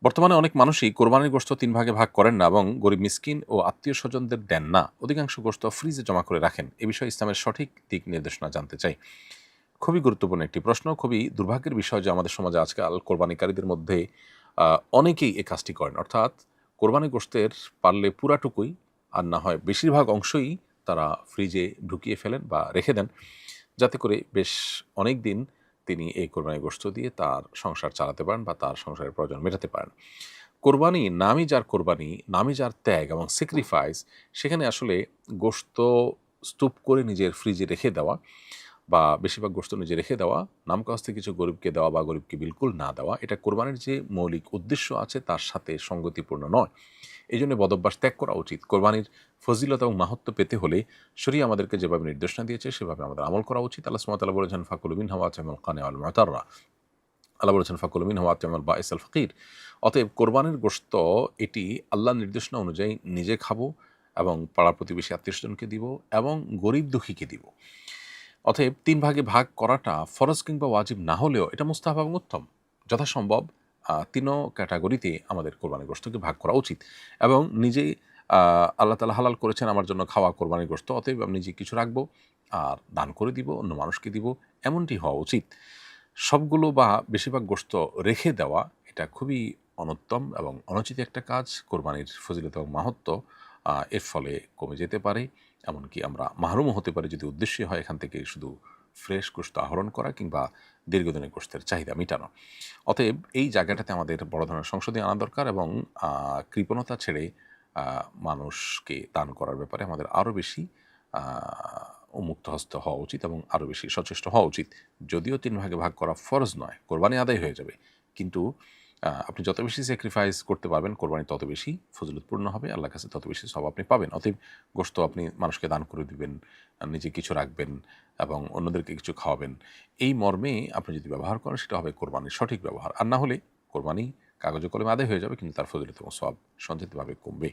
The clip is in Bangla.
বর্তমানে অনেক মানুষই কোরবানির গোশত ৩ ভাগে ভাগ করেন না এবং গরিব মিসকিন ও আত্মীয়স্বজনদের দেন না। অধিকাংশ গোশত ফ্রিজে জমা করে রাখেন। এ বিষয়ে ইসলামের সঠিক দিক নির্দেশনা জানতে চাই। খুবই গুরুত্বপূর্ণ একটি প্রশ্ন। খুবই দুর্ভাগ্যের বিষয় যে আমাদের সমাজে আজকাল কোরবানিকারীদের মধ্যে অনেকেই এই কাজটি করেন। অর্থাৎ কোরবানির গোশতের পারলে পুরাটুকুই আর না হয় বেশিরভাগ অংশই তারা ফ্রিজে ঢুকিয়ে ফেলেন বা রেখে দেন। যাতে করে বেশ অনেকদিন তিনি এই কোরবানির গোশত দিয়ে তার সংসার চালাতে পারেন বা তার সংসারের প্রয়োজন মেটাতে পারেন। কোরবানি নামই যার কোরবানি, নামই যার ত্যাগ এবং স্যাক্রিফাইস, সেখানে আসলে গোশত স্তূপ করে নিজের ফ্রিজে রেখে দেওয়া বা বেশিরভাগ গোশত নিজে রেখে দেওয়া, নামকাওস্তে কিছু গরিবকে দেওয়া বা গরিবকে বিলকুল না দেওয়া, এটা কোরবানির যে মৌলিক উদ্দেশ্য আছে তার সাথে সঙ্গতিপূর্ণ নয়। এইজন্য বদভ্যাস ত্যাগ করা উচিত। কোরবানির ফজিলত এবং মাহাত্ম্য পেতে হলে শরিয়া আমাদেরকে যেভাবে নির্দেশনা দিয়েছে সেভাবে আমাদের আমল করা উচিত। আল্লাহ সুবহানাহু ওয়া তাআলা বলেছেন, ফাকুলু মিনহা ওয়াত'ইমুল কানি'a ওয়াল মু'তাররা। আল্লাহ বলেছেন, ফাকুলু মিনহা ওয়াত'ইমুল বাঈস আল ফাকির। অতএব কোরবানির গোশত এটি আল্লাহর নির্দেশনা অনুযায়ী নিজে খাবো এবং পাড়া প্রতিবেশী আত্মীয়স্বজনকে দিব এবং গরিব দুঃখীকে দিব। অতএব ৩ ভাগে ভাগ করাটা ফরজ কিংবা ওয়াজিব না হলেও এটা মুস্তাহাব এবং উত্তম। যথাসম্ভব ৩ ক্যাটাগরিতে আমাদের কোরবানির গোশতকে ভাগ করা উচিত এবং নিজেই আল্লাহ তাআলা হালাল করেছেন আমার জন্য খাওয়া কোরবানির গোশত। অতএব আমি নিজে কিছু রাখবো আর দান করে দিব, অন্য মানুষকে দিব, এমনটি হওয়া উচিত। সবগুলো বা বেশিরভাগ গোশত রেখে দেওয়া এটা খুবই অনুত্তম এবং অনুচিত একটা কাজ। কোরবানির ফজিলত এবং মাহাত্ম্য এর ফলে কমে যেতে পারে। এমনকি আমরা মাহরুমও হতে পারি যদি উদ্দেশ্যই হয় এখান থেকে শুধু ফ্রেশ গোশত আহরণ করা কিংবা দীর্ঘদিনের গোশতের চাহিদা মেটানো। অতএব এই জায়গাটাতে আমাদের বড় ধরনের সংশোধনী আনা দরকার এবং কৃপণতা ছেড়ে মানুষকে দান করার ব্যাপারে আমাদের আরও বেশি আ উন্মুক্ত হস্ত হওয়া উচিত এবং আরও বেশি সচেষ্ট হওয়া উচিত। যদিও ৩ ভাগে ভাগ করা ফরজ নয়, কোরবানি আদায় হয়ে যাবে। কিন্তু আপনি যত বেশি স্যাক্রিফাইস করতে পারবেন কোরবানি তত বেশি ফজিলতপূর্ণ হবে। আল্লাহর কাছে তত বেশি সওয়াব আপনি পাবেন। অতএব গোশত আপনি মানুষকে দান করে দিবেন, নিজে কিছু রাখবেন এবং অন্যদেরকে কিছু খাওয়াবেন। এই মর্মে আপনি যদি ব্যবহার করেন সেটা হবে কোরবানির সঠিক ব্যবহার। আর না হলে কোরবানি কাগজে কলমে আদায় হয়ে যাবে কিন্তু তার ফজিলত এবং সওয়াব সঞ্চিতভাবে কমবে।